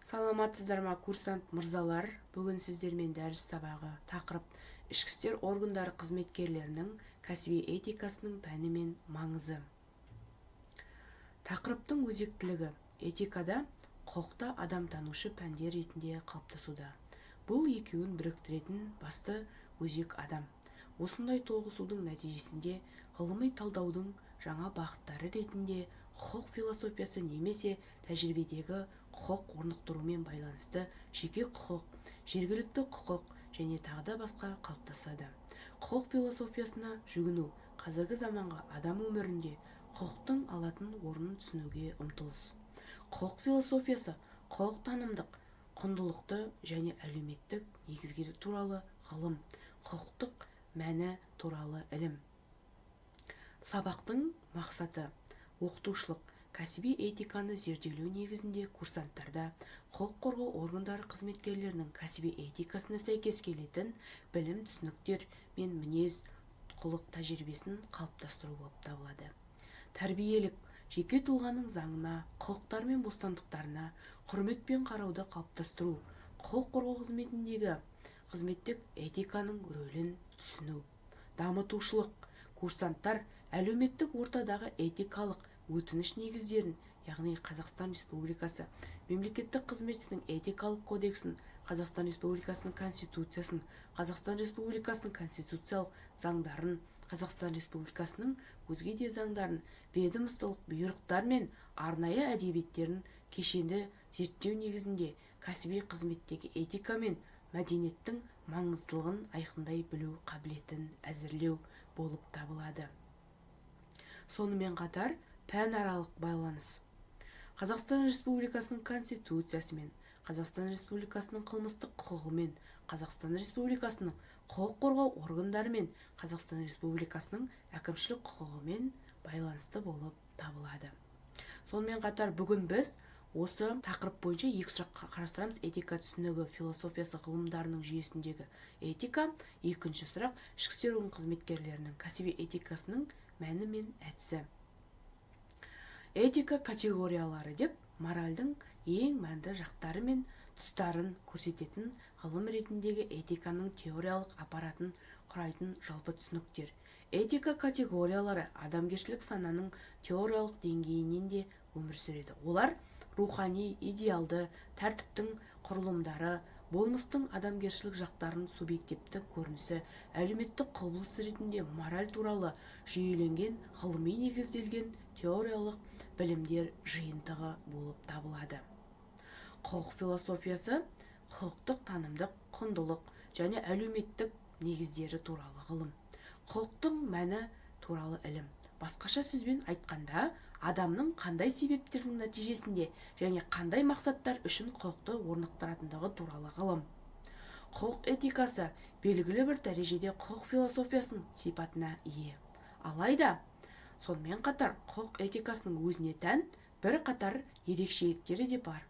Саламатсыздар ма, курсант мырзалар? Бүгін сіздермен дәріс сабағы тақырып ішкі істер органдары қызметкерлерінің кәсіби этикасының пәні мен маңызы. Тақырыптың өзектілігі этикада құқықта адамтанушы пәндер ретінде қалыптасуда. Бұл екеуін біріктіретін басты өзек адам. Осындай тоғысудың нәтижесінде ғылыми талдаудың жаңа бағыттары ретінде құқық философиясы немесе тәжірибедегі құқық орнықтырумен байланысты жеке құқық, жергілікті құқық және тағы басқа қалыптасады. Құқық философиясына жүгіну қазіргі заманғы адам өмірінде құқықтың алатын орнын түсінуге ұмтылыс. Құқық философиясы құқық танымдық, құндылықты және әлеуметтік негіздері туралы ғылым, құқықтық мәні туралы ілім. Сабақтың мақсаты оқытушылық, кәсіби этиканы зерделеу негізінде курсанттарда құқық қорғау органдары қызметкерлерінің кәсіби этикасына сәйкес келетін білім, түсініктер мен мінез, құлық тәжірибесін қалыптастыру болып табылады. Тәрбиелік, жеке тұлғаның заңына, құқықтар мен бостандықтарына құрметпен қарауды қалыптастыру, құқық қорғау қызметіндегі қызметтік этиканың рөлін түсіну. Дамытушылық, курсанттар әлеуметтік ортадағы этикалық өтініш негіздерін, яғни Қазақстан Республикасы мемлекеттік қызметшісінің этикалық кодексін, Қазақстан Республикасының Конституциясын, Қазақстан Республикасының конституциялық заңдарын, Қазақстан Республикасының өзге де заңдарын, ведомстволық бұйрықтар мен арнайы әдебиеттерін кешенді зерттеу негізінде кәсіби қызметтегі этика мен мәдениеттің маңыздылығын айқындай білу қабілетін әзірлеу болып табылады. Сонымен қатар пәнаралық байланыс. Қазақстан Республикасының Конституциясы мен Қазақстан Республикасының қылмыстық құқығы мен Қазақстан Республикасының құқық қорғау органдары мен Қазақстан Республикасының әкімшілік құқығымен байланысты болып табылады. Сонымен қатар бүгін біз осы тақырып бойынша екі сұраққа қарастырамыз. Этика түсінігі философиясы ғылымдарының жүйесіндегі этика. Екінші сұрақ ішкі істер орган қызметкерлерінің кәсіби этикасының мәні мен әдісі. Этика категориялары деп моральдың ең мәнді жақтары мен тұстарын көрсететін ғылым ретіндегі этиканың теориялық аппаратын құрайтын жалпы түсініктер. Этика категориялары адамгершілік сананың теориялық деңгейінен де өмір сүреді. Олар рухани, идеалды, тәртіптің құрылымдары, болмыстың адамгершілік жақтарын субъективті көрінісі, әлеуметтік құбылыс ретінде мораль туралы жүйеленген ғылыми негізделген теориялық білімдер жиынтығы болып табылады. Құқық философиясы құқықтық танымдық, құндылық және әлеуметтік негіздері туралы ғылым. Құқықтың мәні туралы ілім. Басқаша сөзбен айтқанда, адамның қандай себептердің нәтижесінде және қандай мақсаттар үшін құқықты орнықтыратындығы туралы ғылым. Құқық этикасы белгілі бір дәрежеде құқық философиясының сипатына ие. Алайда, сонымен қатар құқық этикасының өзіне тән бір қатар ерекшеліктері де бар.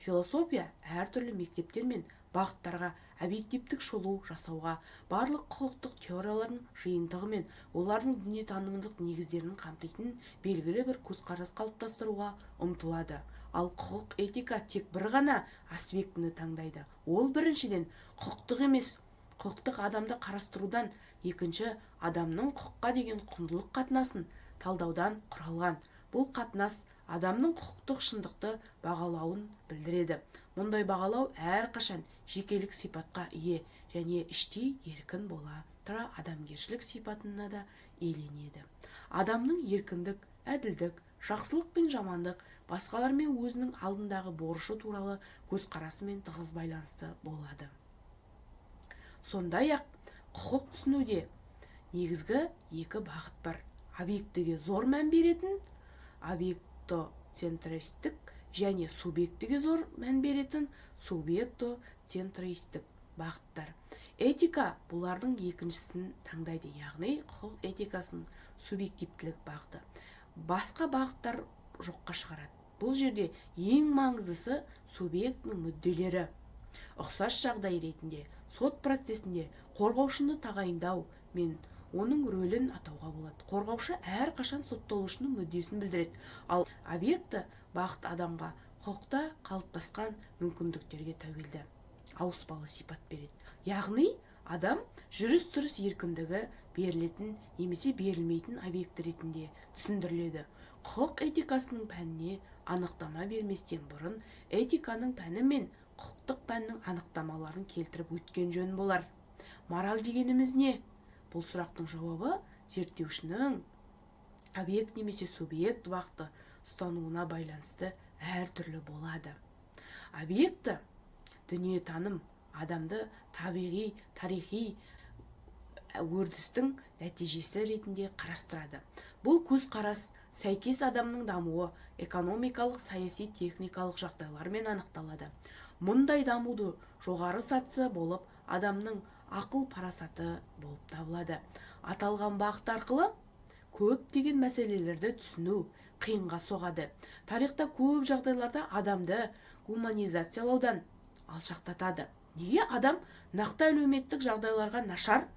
Философия әртүрлі мектептер мен бағыттарға объективтік шолу жасауға, барлық құқықтық теориялардың жиынтығы мен олардың дүниетанымдық негіздерін қамтитын белгілі бір көзқарас қалыптастыруға ұмтылады. Ал құқық этика тек бір ғана аспектіні таңдайды. Ол біріншіден құқықтық емес, құқықтық адамды қарастырудан, екінші адамның құқыққа деген құндылық қатынасын талдаудан құралған. Бұл қатынас адамның құқықтық шындықты бағалауын білдіреді. Мұндай бағалау әрқашан жекелік сипатқа ие және іштей еркін бола тұра адамгершілік сипатына да иеленеді. Адамның еркіндік, әділдік, жақсылық пен жамандық басқалармен өзінің алдындағы борышы туралы көзқарасымен тығыз байланысты болады. Сондай-ақ құқық түсінуде негізгі екі бағыт бар. Объектіге зор мән беретін, объектоцентристік және субъектіге зор мән беретін субъектоцентристік бағыттар. Этика бұлардың екіншісін таңдайды, яғни құқық этикасының субъективтілік бағыты. Басқа бағыттар жоққа шығарады. Бұл жерде ең маңыздысы субъектінің мүдделері. Ұқсас жағдай ретінде сот процесінде қорғаушыны тағайындау мен оның рөлін атауға болады. Қорғаушы әрқашан сотталушының мүддесін білдіреді, ал объекті бағыт адамға құқықта қалыптасқан мүмкіндіктерге тәуелді, ауыспалы сипат береді. Яғни адам жүріс-тұрыс еркіндігі берілетін немесе берілмейтін объект ретінде түсіндіріледі. Құқық этикасының пәніне анықтама берместен бұрын этиканың пәні мен құқықтық пәннің анықтамаларын келтіріп өткен жөн болар. Мораль дегеніміз не? Бұл сұрақтың жауабы зерттеушінің объект немесе субъект бағыты ұстануына байланысты әртүрлі болады. Объекті дүниетаным адамды табиғи, тарихи өрдістің нәтижесі ретінде қарастырады. Бұл көзқарас сәйкес адамның дамуы экономикалық, саяси, техникалық жағдайлармен анықталады. Мұндай дамуды жоғары сатысы болып адамның ақыл парасаты болып табылады. Аталған бағыт арқылы көптеген мәселелерді түсіну қиынға соғады. Тарихта көп жағдайларда адамды гуманизациялаудан алшақтатады. Неге? Адам нақты әлеуметтік жағдайларға нашар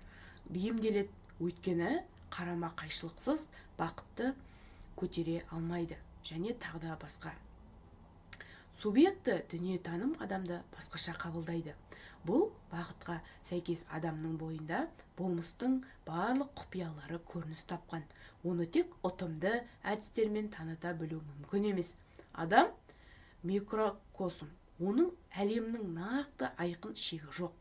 бейімделеді, өйткені қарама қайшылықсыз бақытты көтере алмайды және тағы да басқа. Субъекті дүниетаным адамды басқаша қабылдайды. Бұл бағытқа сәйкес адамның бойында болмыстың барлық құпиялары көрініс тапқан. Оны тек ұтымды әдістермен таныта білу мүмкін емес. Адам микрокосм, оның әлемнің нақты айқын шегі жоқ.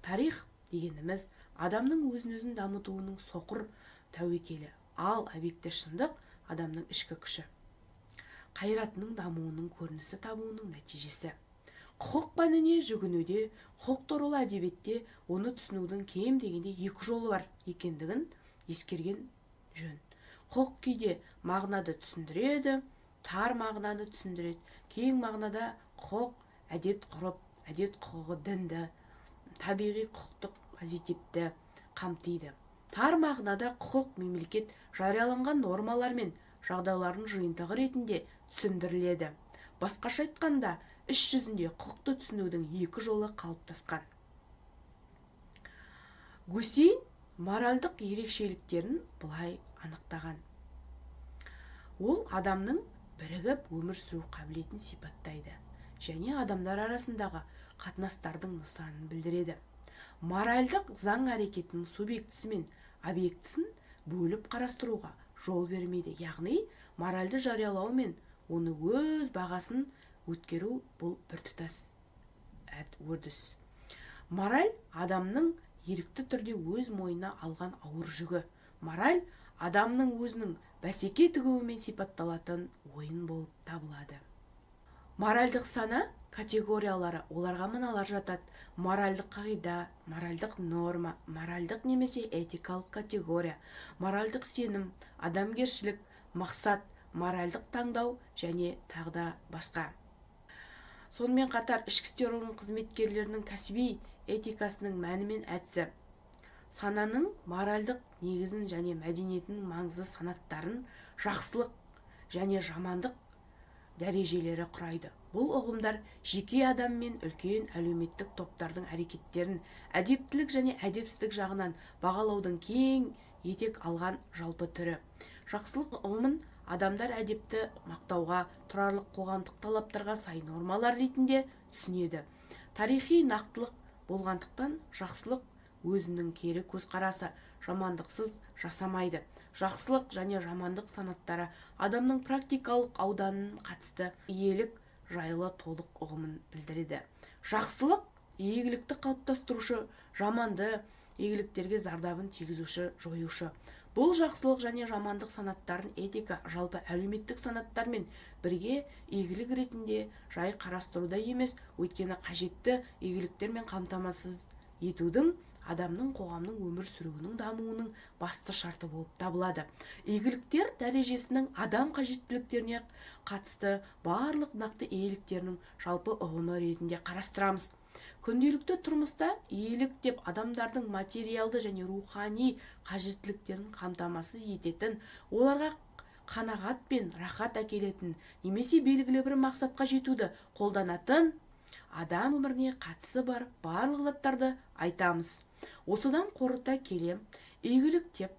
Тарих дегеніміз адамның өзін-өзін дамытуының соқыр тәуекелі, ал объекті шындық адамның ішкі күші, қайратының дамуының көрінісі табуының нәтижесі. Құқық пәніне жүгінуде, құқық туралы әдебиетте оны түсінудің кем дегенде екі жолы бар екендігін ескерген жөн. Құқық кейде мағынады түсіндіреді, тар мағынады түсіндіреді. Кең мағынада құқық әдет ғұрып, әдет құқығы дінді, табиғи құқықтық позитивті қамтиды. Тар мағынада құқық мемлекет жарияланған нормалар мен жағдайлардың жиынтығы ретінде түсіндіріледі. Басқаша айтқанда, іс жүзінде құқықты түсінудің екі жолы қалыптасқан. Гусейн моральдық ерекшеліктерін былай анықтаған. Ол адамның бірігіп өмір сүру қабілетін сипаттайды және адамдар арасындағы қатынастардың нысанын білдіреді. Моральдық заң әрекетінің субъектісі мен объектісін бөліп қарастыруға жол бермейді. Яғни, моральды жариялау мен оны өз бағасын өткеру бұл біртұтас үрдіс. Мораль адамның ерікті түрде өз мойнына алған ауыр жүгі. Мораль адамның өзінің бәсеке тігуімен сипатталатын ойын болып табылады. Моральдық сана категориялары, оларға мыналар жатады: моральдық қағида, моральдық норма, моральдық немесе этикалық категория, моральдық сенім, адамгершілік, мақсат, моральдық таңдау және тағы да басқа. Сонымен қатар ішкі істер қызметкерлерінің кәсіби этикасының мәні мен әдісі, сананың моральдық негізін және мәдениетінің маңызды санаттарын, жақсылық және жамандық дәрежелері құрайды. Бұл ұғымдар жеке адам мен үлкен әлеуметтік топтардың әрекеттерін әдептілік және әдепсіздік жағынан бағалаудың кең етек алған жалпы түрі. Жақсылық ұғымын адамдар әдепті мақтауға, тұрарлық қоғамдық талаптарға сай нормалар ретінде түсінеді. Тарихи нақтылық болғандықтан жақсылық өзінің кері көзқарасы, жамандықсыз жасамайды. Жақсылық және жамандық санаттары адамның практикалық ауданын қатысты иелік жайлы толық ұғымын білдіреді. Жақсылық игілікті қалыптастырушы, жаманды игіліктерге зардабын тигізуші, жоюшы. Бұл жақсылық және жамандық санаттарын этика жалпы әлеуметтік санаттармен бірге игілік ретінде жай қарастыруда емес, өйткені қажетті игіліктермен қамтамасыз етудің адамның қоғамның өмір сүруінің дамуының басты шарты болып табылады. Игіліктер дәрежесінің адам қажеттіліктеріне қатысты барлық нақты иеліктерінің жалпы ұғымы ретінде қарастырамыз. Күнделікті тұрмыста иелік деп адамдардың материалды және рухани қажеттіліктерін қамтамасыз ететін, оларға қанағат пен рахат әкелетін немесе белгілі бір мақсатқа жетуді қолданатын адам өміріне қатысы бар барлық заттарды айтамыз. Осыдан қорыта келе, игілік деп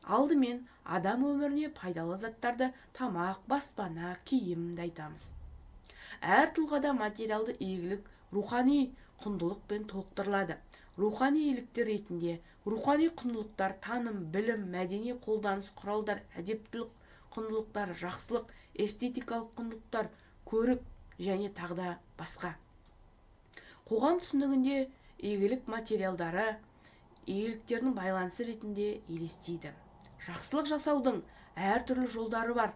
алдымен адам өміріне пайдалы заттарды тамақ, баспана, киімді айтамыз. Әр тұлғада материалды игілік рухани құндылықпен толықтырылады. Рухани иеліктер ретінде рухани құндылықтар таным, білім, мәдени қолданыс құралдар, әдептілік құндылықтар, жақсылық, эстетикалық құндылықтар, көрік және тағда басқа. Қоғам түсінігінде игілік материалдары игіліктердің байланысы ретінде елестейді. Жақсылық жасаудың әртүрлі жолдары бар.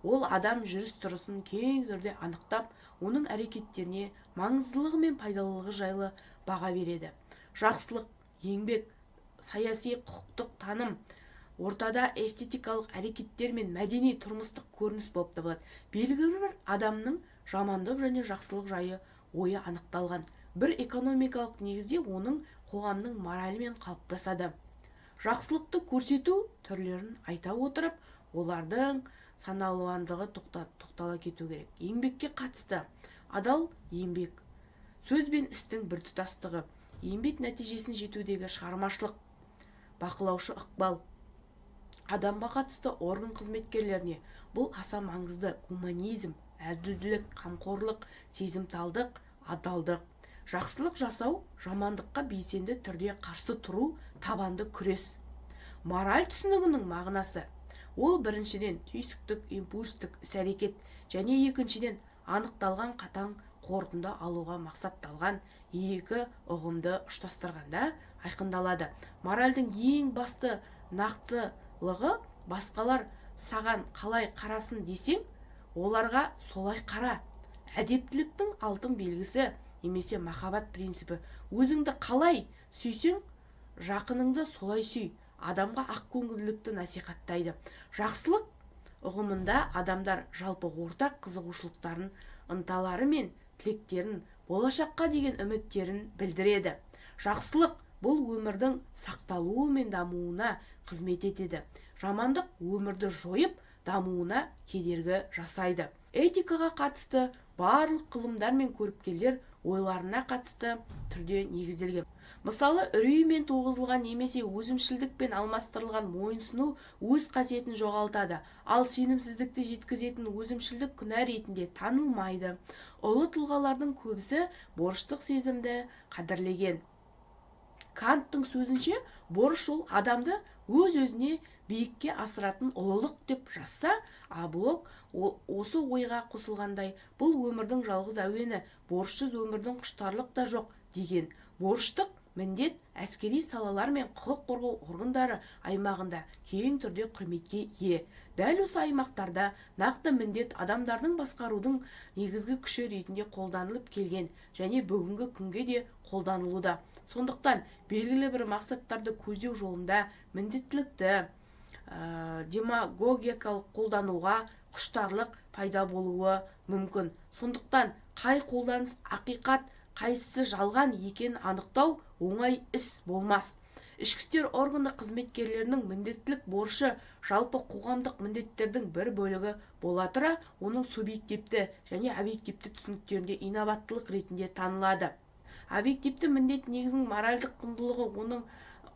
Ол адам жүріс-тұрысын кең түрде анықтап, оның әрекеттеріне маңыздылығы мен пайдалылығы жайлы баға береді. Жақсылық, еңбек, саяси, құқықтық таным, ортада эстетикалық әрекеттер мен мәдени тұрмыстық көрініс болып табылады. Белгілі бір адамның жамандық және жақсылық жайы ойы анықталған. Бір экономикалық негізде оның қоғамның моралімен қалыптасады. Жақсылықты көрсету түрлерін айта отырып, олардың саналуандығы тоқтала кету керек. Еңбекке қатысты адал еңбек, сөз бен істің біртұтастығы, еңбек нәтижесін жетудегі шығармашылық, бақылаушы ықпал, адамға қатысты орган қызметкерлеріне бұл аса маңызды. Гуманизм, әділдік, қамқорлық, сезімталдық, адалдық. Жақсылық жасау, жамандыққа белсенді түрде қарсы тұру, табанды күрес. Мораль түсінігінің мағынасы: ол біріншіден түйсіктік, импульстік іс-әрекет және екіншіден анықталған қатаң қорытынды алуға мақсатталған екі ұғымды ұштастырғанда айқындалады. Моральдың ең басты нақтылығы: басқалар саған қалай қарасын десең, оларға солай қара. Әдептіліктің алтын белгісі немесе махаббат принципі: өзіңді қалай сүйсең, жақыныңды солай сүй. Адамға ақкөңілділікті насихаттайды. Жақсылық ұғымында адамдар жалпы ортақ қызығушылықтарын, ынталары мен тілектерін, болашаққа деген үміттерін білдіреді. Жақсылық бұл өмірдің сақталуы мен дамуына қызмет етеді. Жамандық өмірді жойып, дамуына кедергі жасайды. Этикаға қатысты барлық ғылымдар мен көріпкелдер ойларына қатысты түрде негізделген. Мысалы, үреймен туғызылған немесе өзімшілдікпен алмастырылған мойынсыну өз қасиетін жоғалтады, ал сенімсіздікті жеткізетін өзімшілдік күнә ретінде танылмайды. Ұлы тұлғалардың көбісі борыштық сезімді қадірлеген. Канттың сөзінше, борыш ол адамды өз-өзіне биікке асыратын ұлылық деп жазса, Блок осы ойға қосылғандай: бұл өмірдің жалғыз әуені, борышсыз өмірдің құштарлық та жоқ деген. Борыштық міндет әскери салалар мен құқық қорғау органдары аймағында кең түрде құрметке ие. Дәл осы аймақтарда нақты міндет адамдардың басқарудың негізгі күші ретінде қолданылып келген және бүгінгі күнге де қолданылуда. Сондықтан белгілі бір мақсаттарды көздеу жолында міндеттілікті демагогикалық қолдануға құштарлық пайда болуы мүмкін. Сондықтан қай қолданыс ақиқат, қайсысы жалған екенін анықтау оңай іс болмас. Ішкі істер органы қызметкерлерінің міндеттілік борышы жалпы қоғамдық міндеттердің бір бөлігі бола тұра, оның субъективті және объективті түсініктерінде инабаттылық ретінде танылады. Объективті міндет негізінің моральдық құндылығы оның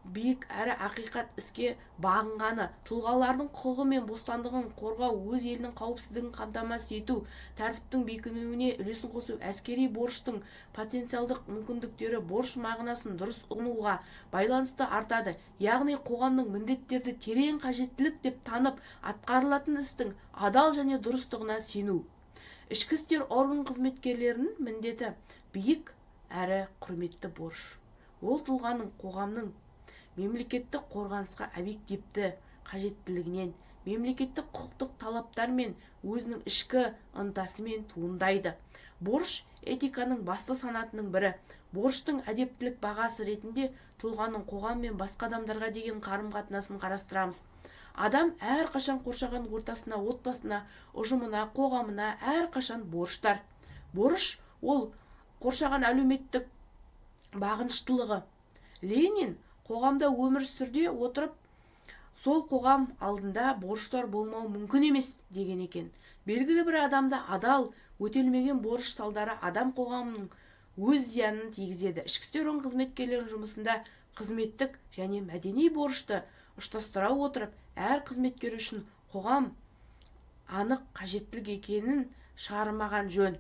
биік әрі ақиқат іске бағынғаны, тұлғалардың құқығы мен бостандығын қорғау, өз елінің қауіпсіздігін қамтамасыз ету, тәртіптің бекінуіне үлесін қосу. Әскери борыштың потенциалдық мүмкіндіктері борыш мағынасын дұрыс ұғынуға байланысты артады. Яғни қоғамның міндеттерді терең қажеттілік деп танып, атқарылатын істің адал және дұрыстығына сену. Ішкі істер орган қызметкерлерінің міндеті биік әрі құрметті борыш. Ол тұлғаның қоғамның мемлекеттік қорғанысқа объективті қажеттілігінен, мемлекеттік құқықтық талаптар мен өзінің ішкі ынтасымен туындайды. Борыш этиканың басты санатының бірі. Борыштың әдептілік бағасы ретінде тұлғаның қоғам мен басқа адамдарға деген қарым-қатынасын қарастырамыз. Адам әрқашан қоршаған ортасына, отбасына, ұжымына, қоғамына әрқашан борыштар. Борыш ол қоршаған әлеуметтік бағыныштылығы. Ленин қоғамда өмір сүрде отырып, сол қоғам алдында борыштар болмау мүмкін емес деген екен. Белгілі бір адамда адал, өтелмеген борыш салдары адам қоғамының өз зиянын тигізеді. Ішкі істер қызметкерлерінің жұмысында қызметтік және мәдени борышты ұштастыра отырып, әр қызметкер үшін қоғам анық қажеттілік екенін шығармаған жөн.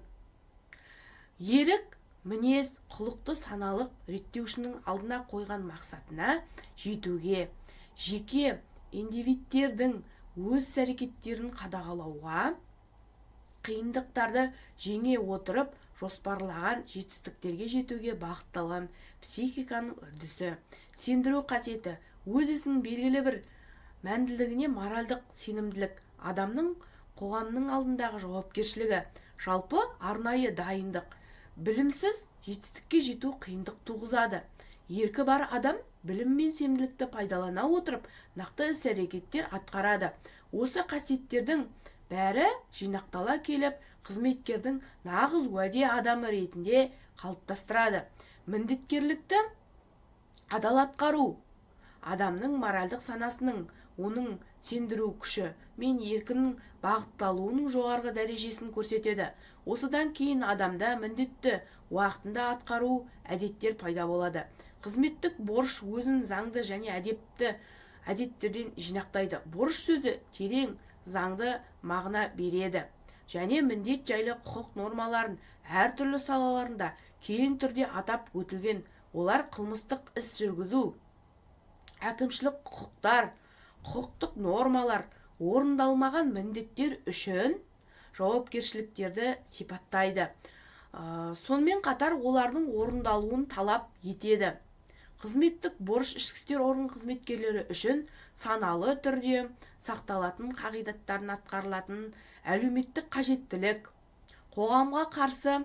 ерік мінез құлықты саналық реттеушінің алдына қойған мақсатына жетуге, жеке индивидтердің өз әрекеттерін қадағалауға, қиындықтарды жеңе отырып жоспарлаған жетістіктерге жетуге бағытталған психиканың үрдісі. Сендіру қасиеті өз ісінің белгілі бір мәнділігіне моральдық сенімділік, адамның қоғамның алдындағы жауапкершілігі, жалпы арнайы дайындық. Білімсіз жетістікке жету қиындық туғызады. Еркі бар адам білім мен сенімділікті пайдалана отырып нақты іс-әрекеттер атқарады. Осы қасиеттердің бәрі жинақтала келіп, қызметкердің нағыз уәде адамы ретінде қалыптастырады. Міндеткерлікті адал атқару адамның моральдық санасының, оның сендіру күші мен еркінің бағытталуының жоғарғы дәрежесін көрсетеді. Осыдан кейін адамда міндетті уақытында атқару әдеттер пайда болады. Қызметтік борыш өзін заңды және әдеттерден жинақтайды. Борыш сөзі терең заңды мағына береді және міндет жайлы құқық нормаларын әртүрлі салаларында кең түрде атап өтілген. Олар қылмыстық іс жүргізу, әкімшілік құқықтар, құқықтық нормалар, орындалмаған міндеттер үшін жауапкершіліктерді сипаттайды. Сонымен қатар олардың орындалуын талап етеді. Қызметтік борыш ішкі істер орган қызметкерлері үшін саналы түрде сақталатын қағидаттарын атқарылатын әлеуметтік қажеттілік, қоғамға қарсы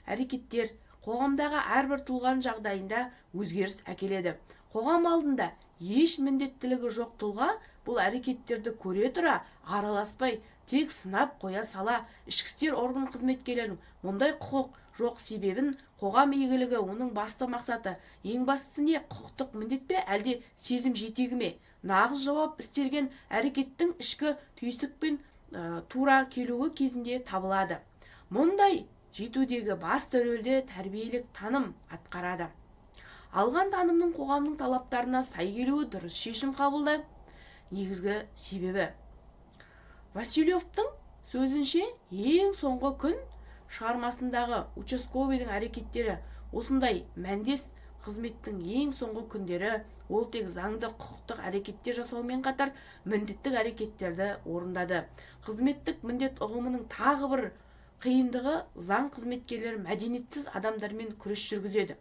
әрекеттер, қоғамдағы әрбір тұлғаның жағдайында өзгеріс әкеледі. Қоғам алдында еш міндеттілігі жоқ тұлға бұл әрекеттерді көре тұра араласпай, тек сынап қоя сала, ішкі істер орган қызметкерлерінің мұндай құқық жоқ себебін, қоғам игілігі оның басты мақсаты, ең бастысы не, құқықтық міндет пе, әлде сезім жетегі ме? Нағыз жауап істелген әрекеттің ішкі түйсікпен тура келуі кезінде табылады. Мұндай жетудегі басты рөлді тәрбиелік таным атқарады. Алған танымның қоғамның талаптарына сай келуі дұрыс шешім қабылдау негізгі себебі. Васильевтің сөзінше, ең соңғы күн шығармасындағы участковыйдың әрекеттері осындай мәндес қызметтің ең соңғы күндері, ол тек заңды құқықтық әрекеттер жасаумен қатар міндеттік әрекеттерді орындады. Қызметтік міндет ұғымының тағы бір қиындығы заң қызметкерлері мәдениетсіз адамдармен күрес жүргізеді.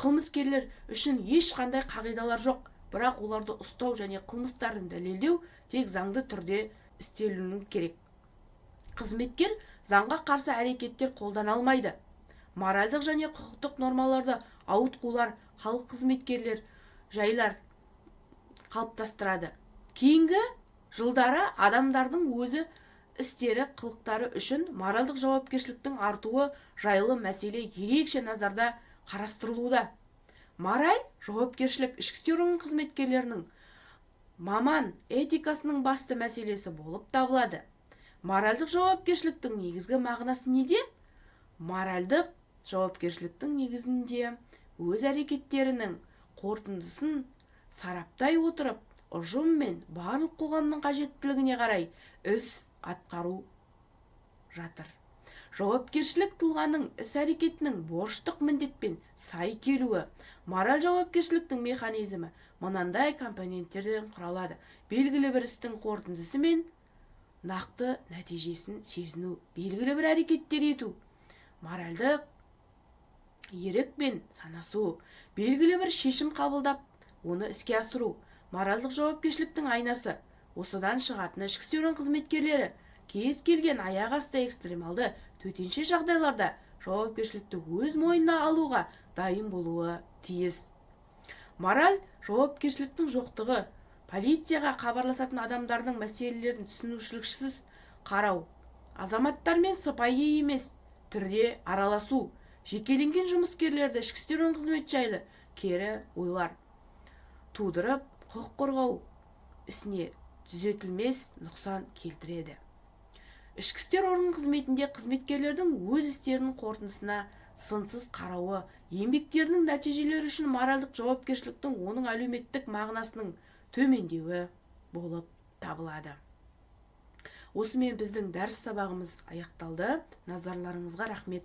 Қылмыскерлер үшін ешқандай қағидалар жоқ, бірақ оларды ұстау және қылмыстарын дәлелдеу тек заңды түрде істелуі керек. Қызметкер заңға қарсы әрекеттер қолдана алмайды. Моральдық және құқықтық нормаларды ауытқулар халық қызметкерлер жайлар қалыптастырады. Кейінгі жылдары адамдардың өзі істері, қылықтары үшін моральдық жауапкершіліктің артуы жайлы мәселе ерекше назарда қарастырылуда. Мораль жауапкершілік ішкі істер орган қызметкерлерінің маман этикасының басты мәселесі болып табылады. Моральдық жауапкершіліктің негізгі мағынасы неде? Моральдық жауапкершіліктің негізінде өз әрекеттерінің қорытындысын сараптай отырып, ұжым мен барлық қоғамның қажеттілігіне қарай іс атқару жатыр. Жауапкершілік тұлғаның іс-әрекетінің борыштық міндетпен сай келуі. Мораль жауапкершіліктің механизмі мынандай компоненттерден құралады. Белгілі бір істің қорытындысы мен нақты нәтижесін сезіну, белгілі бір әрекеттер ету. Моральдық ерік пен санасу, белгілі бір шешім қабылдап, оны іске асыру. Моральдық жауапкершіліктің айнасы. Осыдан шығатын ішкі істер орган қызметкерлері кез келген аяқ асты экстремалды төтенше жағдайларда жауапкершілікті өз мойнына алуға дайын болуы тиіс. Мораль жауапкершіліктің жоқтығы, полицияға хабарласатын адамдардың мәселелерін түсінушіліксіз қарау, азаматтармен сыпайы емес түрде араласу, жекеленген жұмыскерлерді ішкі істер қызметі жайлы кері ойлар тудырып, құқық қорғау ісіне түзетілмес нұқсан келтіреді. Ішкі істер орган қызметінде қызметкерлердің өз істерінің қорытындысына сынсыз қарауы, еңбектерінің нәтижелері үшін моральдық жауапкершіліктің оның әлеуметтік мағынасының төмендеуі болып табылады. Осымен біздің дәріс сабағымыз аяқталды. Назарларыңызға рахмет.